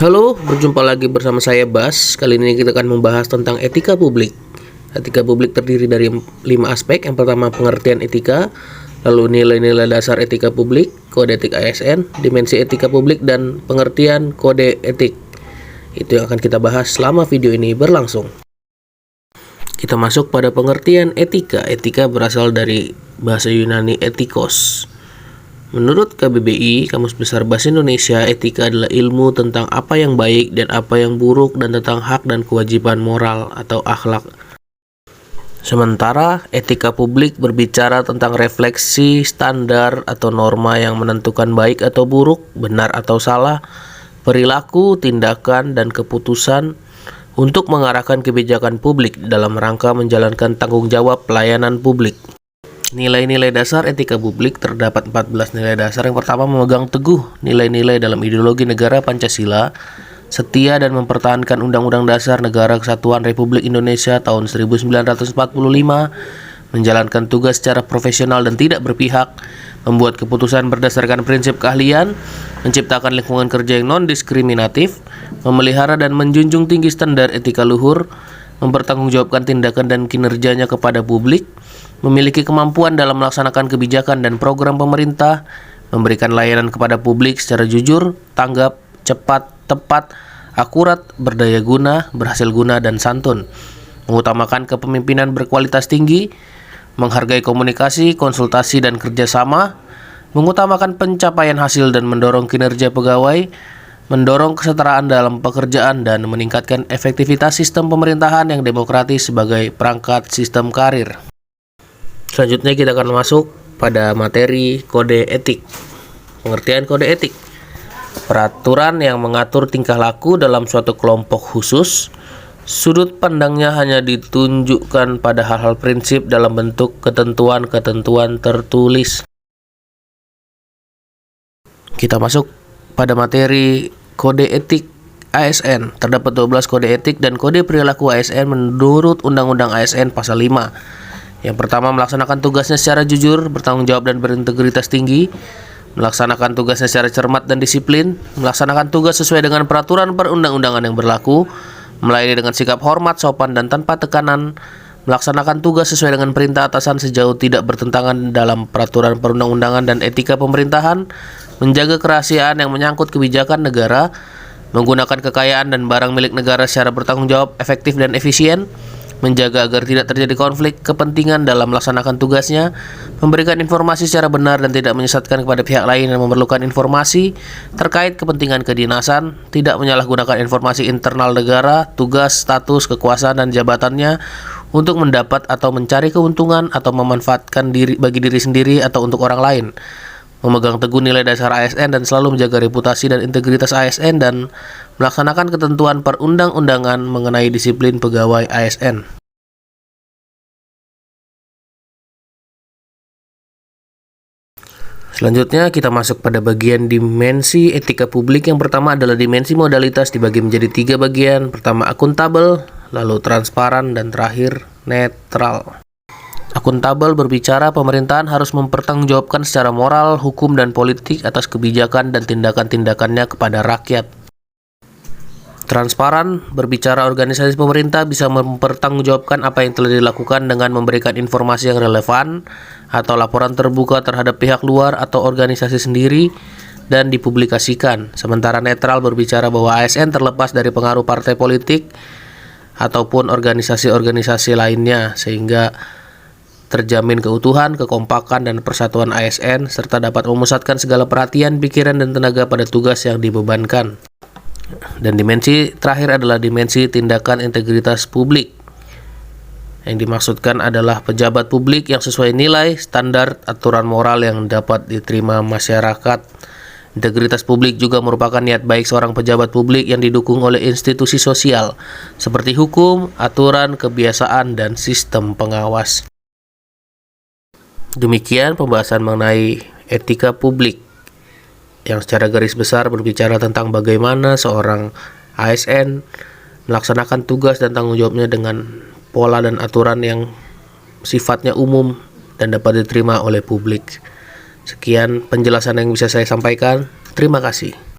Halo, berjumpa lagi bersama saya Bas. Kali ini kita akan membahas tentang etika publik. Etika publik terdiri dari 5 aspek. Yang pertama, pengertian etika, lalu nilai-nilai dasar etika publik, kode etik ASN, dimensi etika publik, dan pengertian kode etik. Itu yang akan kita bahas selama video ini berlangsung. Kita masuk pada pengertian etika. Etika berasal dari bahasa Yunani etikos. Menurut KBBI, Kamus Besar Bahasa Indonesia, etika adalah ilmu tentang apa yang baik dan apa yang buruk dan tentang hak dan kewajiban moral atau akhlak. Sementara etika publik berbicara tentang refleksi, standar atau norma yang menentukan baik atau buruk, benar atau salah, perilaku, tindakan, dan keputusan untuk mengarahkan kebijakan publik dalam rangka menjalankan tanggung jawab pelayanan publik. Nilai-nilai dasar etika publik terdapat 14 nilai dasar. Yang pertama, memegang teguh nilai-nilai dalam ideologi negara Pancasila, setia dan mempertahankan Undang-Undang Dasar Negara Kesatuan Republik Indonesia tahun 1945, menjalankan tugas secara profesional dan tidak berpihak, membuat keputusan berdasarkan prinsip keahlian, menciptakan lingkungan kerja yang non-diskriminatif, memelihara dan menjunjung tinggi standar etika luhur, mempertanggungjawabkan tindakan dan kinerjanya kepada publik, memiliki kemampuan dalam melaksanakan kebijakan dan program pemerintah, memberikan layanan kepada publik secara jujur, tanggap, cepat, tepat, akurat, berdaya guna, berhasil guna, dan santun, mengutamakan kepemimpinan berkualitas tinggi, menghargai komunikasi, konsultasi, dan kerjasama, mengutamakan pencapaian hasil dan mendorong kinerja pegawai, mendorong kesetaraan dalam pekerjaan, dan meningkatkan efektivitas sistem pemerintahan yang demokratis sebagai perangkat sistem karir. Selanjutnya kita akan masuk pada materi kode etik. Pengertian kode etik: peraturan yang mengatur tingkah laku dalam suatu kelompok khusus. Sudut pandangnya hanya ditunjukkan pada hal-hal prinsip dalam bentuk ketentuan-ketentuan tertulis. Kita masuk pada materi kode etik ASN. Terdapat 12 kode etik dan kode perilaku ASN menurut Undang-Undang ASN Pasal 5. Yang pertama, melaksanakan tugasnya secara jujur, bertanggung jawab dan berintegritas tinggi, melaksanakan tugasnya secara cermat dan disiplin, melaksanakan tugas sesuai dengan peraturan perundang-undangan yang berlaku, melayani dengan sikap hormat, sopan, dan tanpa tekanan, melaksanakan tugas sesuai dengan perintah atasan sejauh tidak bertentangan dalam peraturan perundang-undangan dan etika pemerintahan, menjaga kerahasiaan yang menyangkut kebijakan negara, menggunakan kekayaan dan barang milik negara secara bertanggung jawab, efektif, dan efisien, menjaga agar tidak terjadi konflik kepentingan dalam melaksanakan tugasnya, memberikan informasi secara benar dan tidak menyesatkan kepada pihak lain yang memerlukan informasi terkait kepentingan kedinasan, tidak menyalahgunakan informasi internal negara, tugas, status, kekuasaan, dan jabatannya untuk mendapat atau mencari keuntungan atau memanfaatkan bagi diri sendiri atau untuk orang lain, memegang teguh nilai dasar ASN dan selalu menjaga reputasi dan integritas ASN, dan melaksanakan ketentuan perundang-undangan mengenai disiplin pegawai ASN. Selanjutnya kita masuk pada bagian dimensi etika publik. Yang pertama adalah dimensi modalitas, dibagi menjadi 3 bagian. Pertama, akuntabel, lalu transparan, dan terakhir netral. Akuntabel berbicara pemerintahan harus mempertanggungjawabkan secara moral, hukum, dan politik atas kebijakan dan tindakan-tindakannya kepada rakyat. Transparan berbicara organisasi pemerintah bisa mempertanggungjawabkan apa yang telah dilakukan dengan memberikan informasi yang relevan atau laporan terbuka terhadap pihak luar atau organisasi sendiri dan dipublikasikan. Sementara netral berbicara bahwa ASN terlepas dari pengaruh partai politik ataupun organisasi-organisasi lainnya, sehingga terjamin keutuhan, kekompakan, dan persatuan ASN, serta dapat memusatkan segala perhatian, pikiran, dan tenaga pada tugas yang dibebankan. Dan dimensi terakhir adalah dimensi tindakan integritas publik. Yang dimaksudkan adalah pejabat publik yang sesuai nilai, standar, aturan moral yang dapat diterima masyarakat. Integritas publik juga merupakan niat baik seorang pejabat publik yang didukung oleh institusi sosial, seperti hukum, aturan, kebiasaan, dan sistem pengawas. Demikian pembahasan mengenai etika publik, yang secara garis besar berbicara tentang bagaimana seorang ASN melaksanakan tugas dan tanggung jawabnya dengan pola dan aturan yang sifatnya umum dan dapat diterima oleh publik. Sekian penjelasan yang bisa saya sampaikan. Terima kasih.